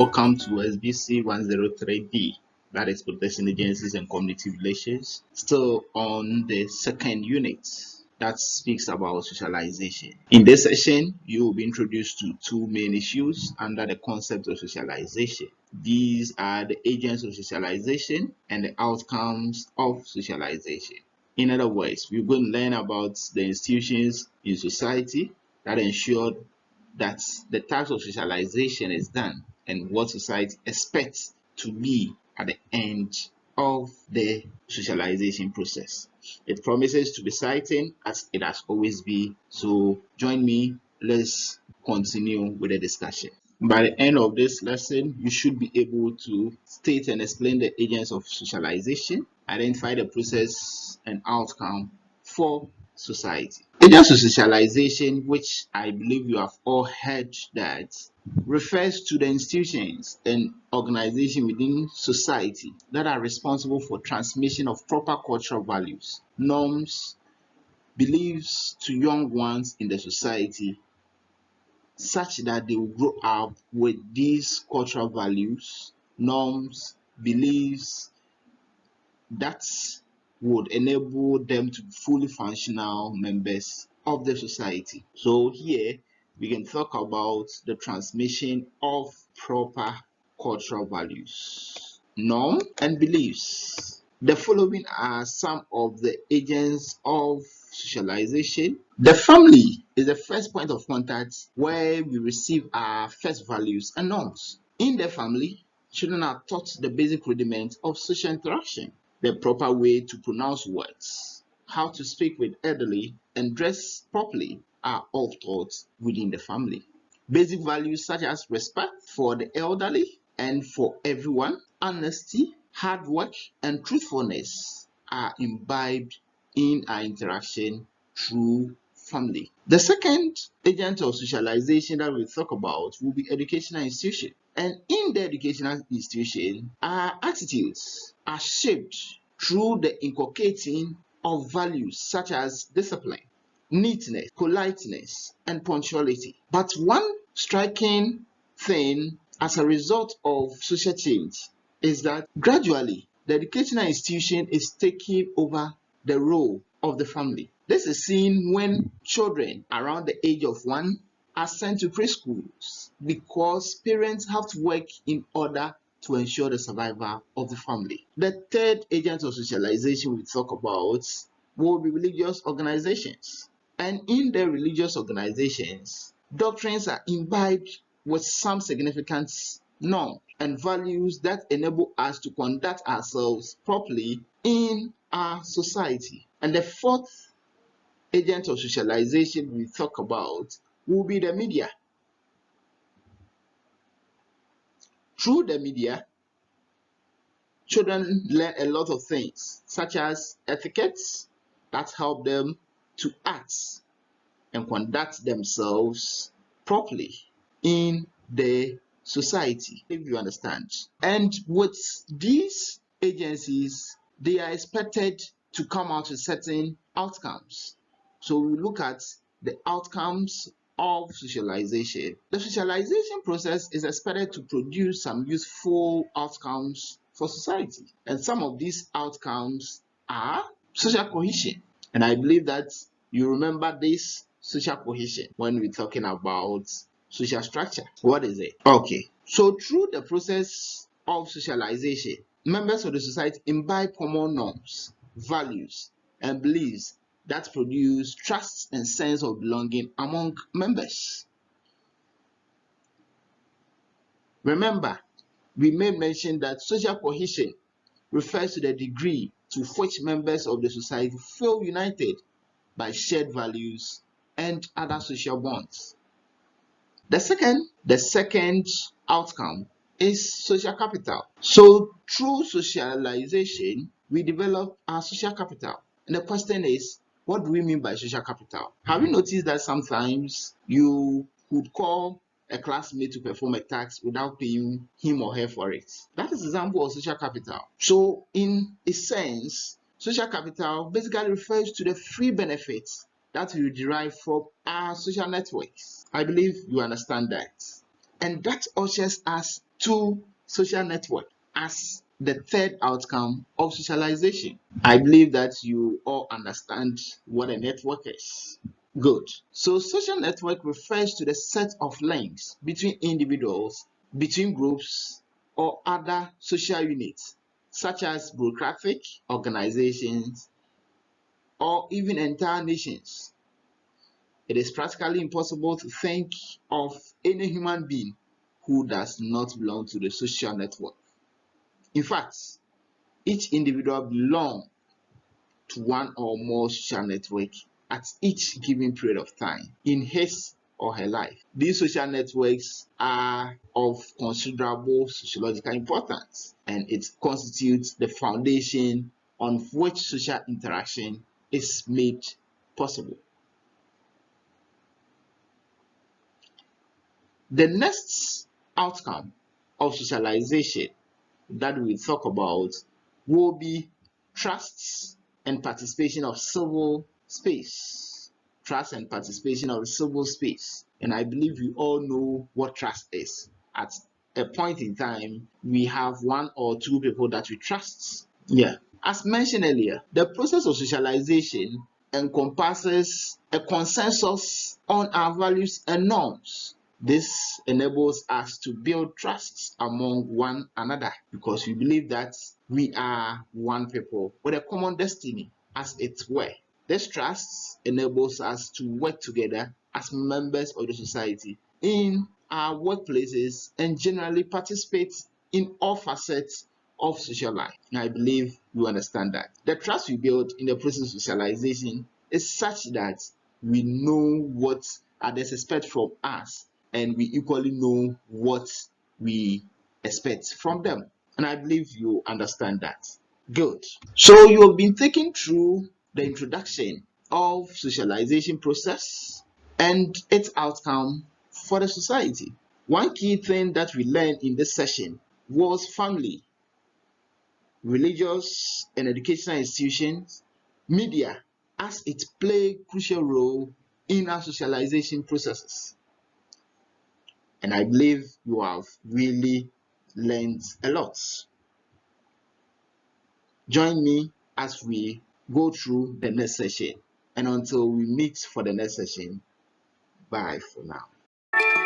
Welcome to SBC 103D, that is Protection Agencies and Community Relations. Still on the second unit that speaks about socialization. In this session, you will be introduced to two main issues under the concept of socialization. These are the agents of socialization and the outcomes of socialization. In other words, we're going to learn about the institutions in society that ensure that the types of socialization is done and what society expects to be at the end of the socialization process. It promises to be exciting as it has always been. So join me, let's continue with the discussion. By the end of this lesson, you should be able to state and explain the agents of socialization, identify the process and outcome for society. Agents of socialization, which I believe you have all heard that, refers to the institutions and organizations within society that are responsible for transmission of proper cultural values, norms, beliefs to young ones in the society, such that they will grow up with these cultural values, norms, beliefs that would enable them to be fully functional members of the society. So here we can talk about the transmission of proper cultural values, norm and beliefs. The following are some of the agents of socialization. The family is the first point of contact where we receive our first values and norms. In the family, children are taught the basic rudiments of social interaction, the proper way to pronounce words, how to speak with elderly, and dress properly are all taught within the family. Basic values such as respect for the elderly and for everyone, honesty, hard work, and truthfulness are imbibed in our interaction through family. The second agent of socialization that we'll talk about will be educational institution. And in the educational institution, our attitudes are shaped through the inculcating of values such as discipline, neatness, politeness, and punctuality. But one striking thing as a result of social change is that gradually the educational institution is taking over the role of the family. This is seen when children around the age of 1 are sent to preschools because parents have to work in order to ensure the survival of the family. The third agent of socialization we talk about will be religious organizations. And in the religious organizations, doctrines are imbibed with some significant norms and values that enable us to conduct ourselves properly in our society. And the fourth agent of socialization we talk about will be the media. Through the media, children learn a lot of things, such as etiquettes that help them to act and conduct themselves properly in the society, if you understand. And with these agencies, they are expected to come out with certain outcomes. So we look at the outcomes of socialization. The socialization process is expected to produce some useful outcomes for society. And some of these outcomes are social cohesion. And I believe that you remember this social cohesion when we're talking about social structure. What is it? Okay. So through the process of socialization, members of the society imbibe common norms, values, and beliefs that produce trust and sense of belonging among members. Remember, we may mention that social cohesion refers to the degree to which members of the society feel united by shared values and other social bonds. The second outcome is social capital. So through socialization, we develop our social capital. And the question is, what do we mean by social capital? Have you noticed that sometimes you could call a classmate to perform a task without paying him or her for it? That is an example of social capital. So in a sense, social capital basically refers to the free benefits that we derive from our social networks. I believe you understand that. And that ushers us to social network as the third outcome of socialization. I believe that you all understand what a network is. Good. So social network refers to the set of links between individuals, between groups, or other social units, such as bureaucratic organizations or even entire nations. It is practically impossible to think of any human being who does not belong to the social network. In fact, each individual belongs to one or more social networks at each given period of time in his or her life. These social networks are of considerable sociological importance, and it constitutes the foundation on which social interaction is made possible. The next outcome of socialization that we talk about will be trust and participation of civil space. Trust and participation of the civil space. And I believe you all know what trust is. At a point in time, we have one or two people that we trust. Yeah. As mentioned earlier, the process of socialization encompasses a consensus on our values and norms. This enables us to build trust among one another because we believe that we are one people with a common destiny, as it were. This trust enables us to work together as members of the society in our workplaces and generally participate in all facets of social life. And I believe you understand that. The trust we build in the process of socialization is such that we know what others expect from us and we equally know what we expect from them. And I believe you understand that. Good. So you have been taken through the introduction of socialization process and its outcome for the society. One key thing that we learned in this session was family, religious and educational institutions, media, as it play a crucial role in our socialization processes. And I believe you have really learned a lot. Join me as we go through the next session. And until we meet for the next session, bye for now.